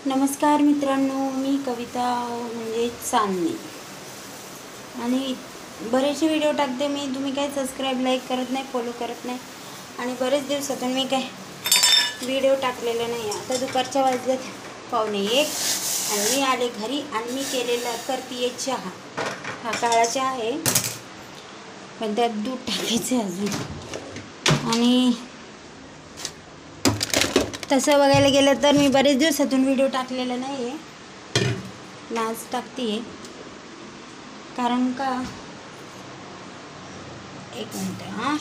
नमस्कार मित्रांनो, मी कविता म्हणजे चांदणे आणि बरेचसे व्हिडिओ टाकते मी. तुम्ही काय सबस्क्राईब लाईक करत नाही, फॉलो करत नाही आणि बरेच दिवसातून मी काय व्हिडिओ टाकलेला नाही. आता दुपारच्या वाजल्यात 1:45 आणि मी आले घरी आणि मी केलेला करते चहा. हा काळा चहा आहे, पण त्यात दूध टाकायचं अजून. आणि तसं बघायला गेलं तर मी बरेच दिवसातून व्हिडिओ टाकलेला नाही आहे. आज टाकते आहे कारण का, एक मिनटं हां,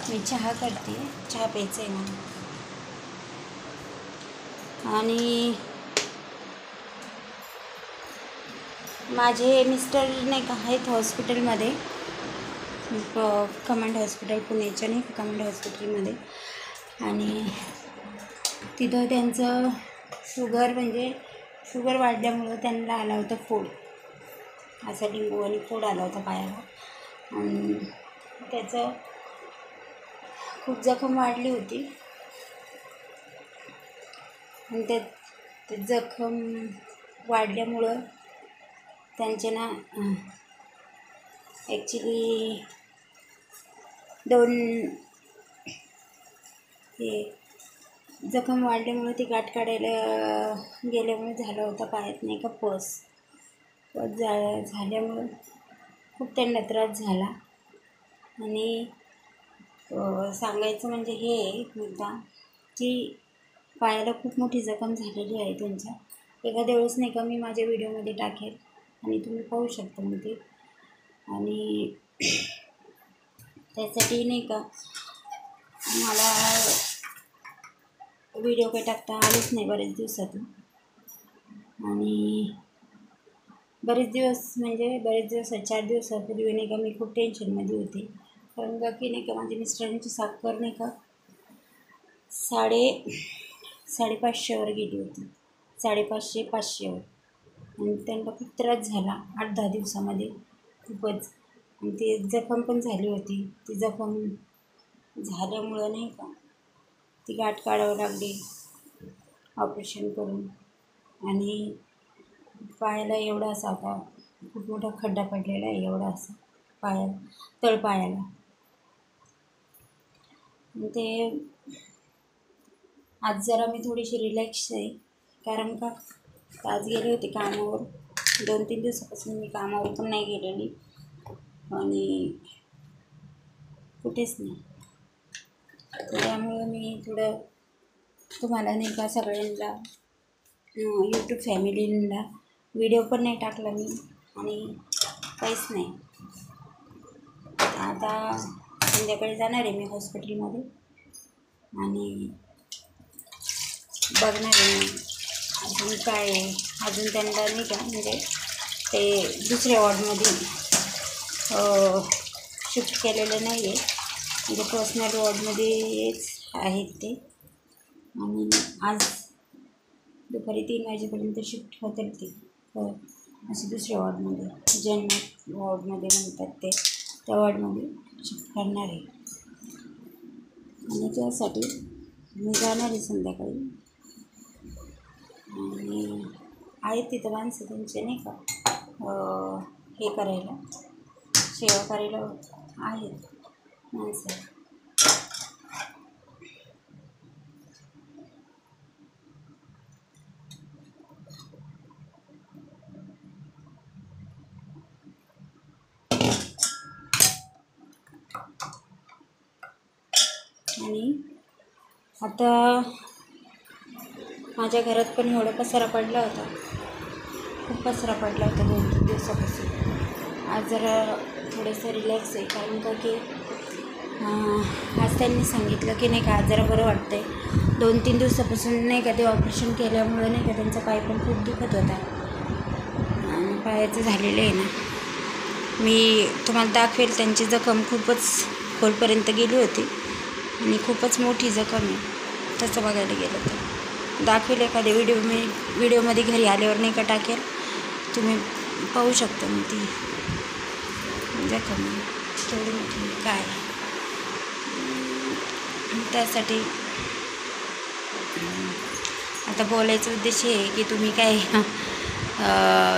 मी चहा करते. चहा प्यायचं आहे मला. आणि माझे मिस्टर नाही का आहेत हॉस्पिटलमध्ये, कमांड हॉस्पिटल पुण्याच्या नाही का, कमांड हॉस्पिटलमध्ये. आणि तिथं त्यांचं शुगर वाढल्यामुळं त्यांना आला होता फोड, असा लिंबू आणि फोड आला होता पायाला. आणि त्याचं खूप जखम वाढली होती आणि ते जखम वाढल्यामुळं त्यांचे ना ॲक्च्युली जखम वाढल्यामुळे ती गाठ काढायला गेल्यामुळे झाला होता पायात नाही का पस झाल्यामुळं खूप त्यांना त्रास झाला. आणि सांगायचं म्हणजे हे मुद्दा की पायाला खूप मोठी जखम झालेली आहे त्यांच्या. एखाद्या वेळेस नाही का मी माझ्या व्हिडिओमध्ये टाकेल आणि तुम्ही पाहू शकता मग ते. आणि त्यासाठी नाही का मला व्हिडिओ काही टाकता आलेच नाही बरेच दिवसातून. आणि बरेच दिवस 4 दिवसापूर्वी नाही का मी खूप टेन्शनमध्ये होते. कारण का की नाही का माझ्या मिस्टरांची साखर नाही का 550वर गेली होती, 550-500वर. आणि त्यांना खूप त्रास झाला 8-10 दिवसामध्ये खूपच. आणि ती जखम पण झाली होती. ती जखम झाल्यामुळं नाही का ती गाठ काढावं लागली ऑपरेशन करून. आणि पायाला एवढा असा आता खूप मोठा खड्डा पडलेला आहे, एवढा असा तळपायाला. ते आज जरा मी थोडीशी रिलॅक्स आहे. कारण का आज गेले होते कामावर. 2-3 दिवसापासून मी कामावर पण नाही गेलेली आणि कुठेच नाही. त्यामुळं मी थोडं तुम्हाला नाही का सगळ्यांना यूट्यूब फॅमिलीला व्हिडिओ पण नाही टाकला मी आणि काहीच नाही. आता संध्याकाळी जाणार आहे मी हॉस्पिटलमध्ये आणि बघणार आहे अजून काय आहे. अजून त्यांना नाही का म्हणजे ते दुसऱ्या वॉर्डमध्ये शिफ्ट केलेलं नाही आहे, म्हणजे पर्सनल वॉर्डमध्येच आहेत ते. आणि आज दुपारी 3 वाजेपर्यंत शिफ्ट होतील ते असे दुसऱ्या वॉर्डमध्ये, जन्म वॉर्डमध्ये म्हणतात ते, त्या वॉर्डमध्ये शिफ्ट करणार आहे. आणि त्यासाठी मी जाणार आहे संध्याकाळी. आणि आहेत तिथं माणसं त्यांचे नाही का हे करायला, सेवा करायला आहेत माणसं. आणि आता माझ्या घरात पण एवढा पसारा पडला होता, खूप पसारा पडला होता 2-3 दिवसापासून. आज जरा थोडंसं रिलॅक्स आहे. कारण का की आज त्यांनी सांगितलं की नाही का आज जरा बरं वाटतं आहे. 2-3 दिवसापासून नाही का ते ऑपरेशन केल्यामुळं नाही का त्यांचा पाय पण खूप दुखत होता. आणि पायाचं झालेलं आहे ना, मी तुम्हाला दाखवेल. त्यांची जखम खूपच खोलपर्यंत गेली होती आणि खूपच मोठी जखम आहे. तसं बघायला गेलं तर दाखवेल एखाद्या व्हिडिओमध्ये घरी आल्यावर नाही का टाकेल, तुम्ही पाहू शकता. मग ती जखम तेवढी मोठी काय. त्यासाठी आता बोलायचा उद्देश हे आहे की तुम्ही काय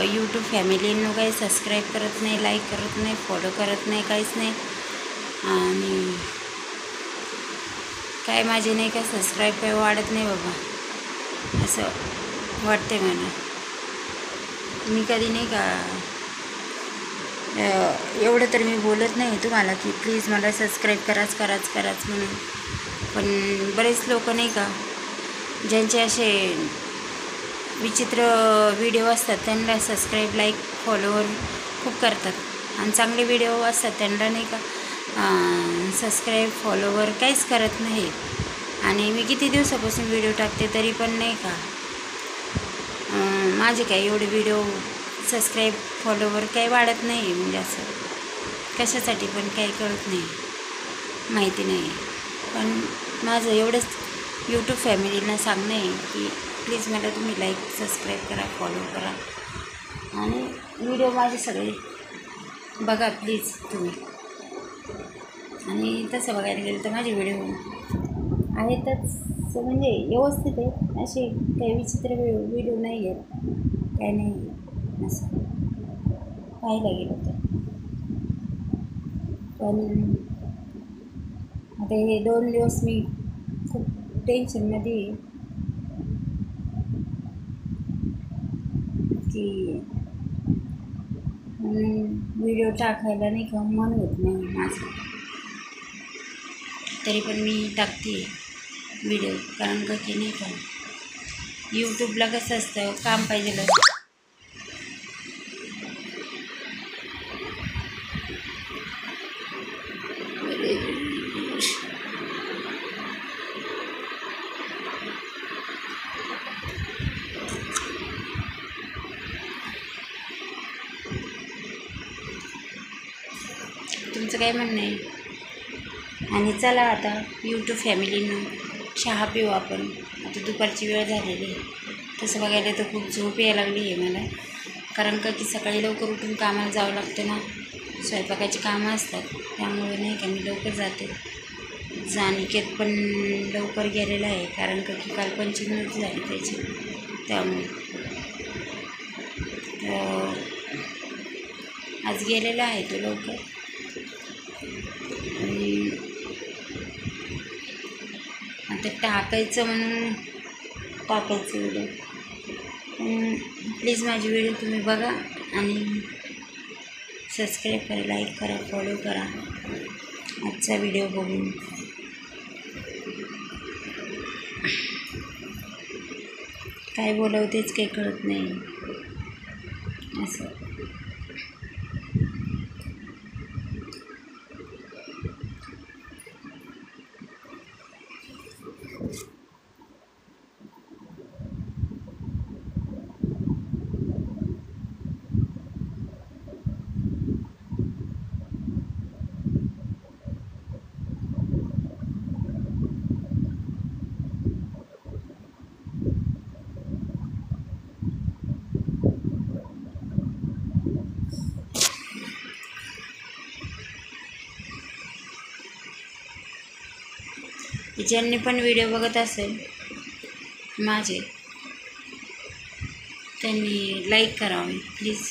यूट्यूब फॅमिलींनो काही सबस्क्राईब करत नाही, लाईक करत नाही, फॉलो करत नाही, काहीच नाही. आणि काय माझे नाही का सबस्क्राईब काही वाढत नाही बाबा, असं वाटते मला. मी कधी नाही का एवढं तर मी बोलत नाही तुम्हाला की प्लीज मला सबस्क्राईब कराच म्हणून. पण बरेच लोक नाही का ज्यांचे असे विचित्र व्हिडिओ असतात त्यांना सबस्क्राईब, लाईक, फॉलोवर खूप करतात. आणि चांगले व्हिडिओ असतात त्यांना नाही का सबस्क्राईब, फॉलोवर काहीच करत नाही. आणि मी किती दिवसापासून व्हिडिओ टाकते तरी पण नाही का माझे काही एवढे व्हिडिओ सबस्क्राईब, फॉलोवर काही वाढत नाही. म्हणजे असं कशासाठी पण काही कळत नाही, माहिती नाही. पण माझं एवढंच यूट्यूब फॅमिलीला सांगणं आहे की प्लीज मला तुम्ही लाईक, सबस्क्राईब करा, फॉलो करा आणि व्हिडिओ माझे सगळे बघा प्लीज तुम्ही. आणि तसं बघायला गेलं तर माझे व्हिडिओ आहेतच, म्हणजे व्यवस्थित आहेत, असे काही विचित्र व्हिडिओ नाही आहेत, काही नाही आहे असं पाहायला गेलं तर. पण आता हे 2 दिवस मी खूप टेन्शनमध्ये की व्हिडिओ टाकायला नाही का मन होत नाही माझं. तरी पण मी टाकते व्हिडिओ, कारण का की नाही का यूट्यूबला कसं असतं, काम पाहिजे असतं. तुमचं काय म्हणणं आहे? आणि चला आता यूट्यूब फॅमिलीनं चहा पिऊ आपण. आता दुपारची वेळ झालेली आहे. तसं बघायला तर खूप झोप यायला लागली आहे मला, कारण का की सकाळी लवकर उठून कामाला जावं लागतं ना, स्वयंपाकाची कामं असतात. त्यामुळे नाही का मी लवकर जाते. जानिकेत पण लवकर गेलेला आहे, कारण का की काल 25 मिनिट झाली त्याची, त्यामुळे आज गेलेला आहे तो लवकर. आणि आता टाकायचं म्हणून टाकायचं व्हिडिओ. प्लीज माझी व्हिडिओ तुम्ही बघा आणि सबस्क्राईब करा, लाईक करा, फॉलो करा. आजचा व्हिडिओ बघून काय बोलावं तेच काही कळत नाही असं. ज्यांनी पण व्हिडिओ बघत असेल माझे त्यांनी लाईक करावे प्लीज.